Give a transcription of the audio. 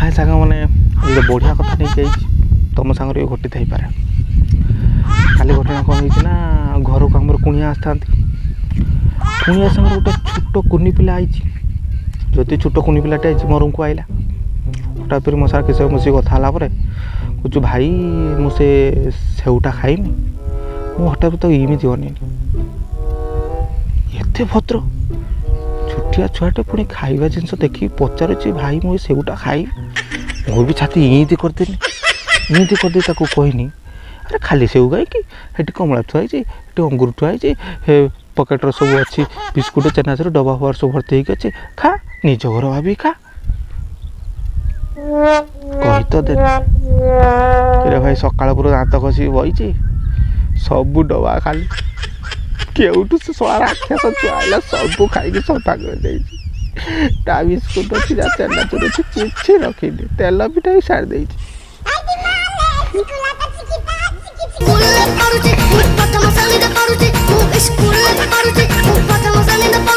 हाय सांग मैंने ये बढ़िया कथा नहीं जाइए तुम सांगे घटी थी पारे खाली घटना कौन होना घर को आम कुणिया आसता कुणिया सांगे गोटे छोट कुनी पिला आई जदि छोट कुनी पिलाटे मो रूम को आइला हठात कर मो सारा किस मुझे कथा कौच भाई मुझे सेवटा खाइमी मु हठात तो इमिति अनेनी एते भद्र छुटिया छुआटे पुणी खाଇବା जिनस देखी पचारुची भाई मुझे सेवटा खाई मु भी छाती इमिति करदेनी इमिति करदे ताको कहनी अरे खाली सेव गाई कि कमला थुआई अंगूर थुआई पकेट्र सब अच्छी बिस्कुट चेनाचुर डबा फबार सब भर्ती होगी अच्छे खा निज घर भाभी खा कही तो दे भाई सकाल पूरा दात घसी बही सबू डबा खाली केउठू से सला राक्षस चुआला सब खाई सफा कर बिस्कुट अच्छी चेनाचुर अच्छी चिप्स रखी तेल पिठा भी सारी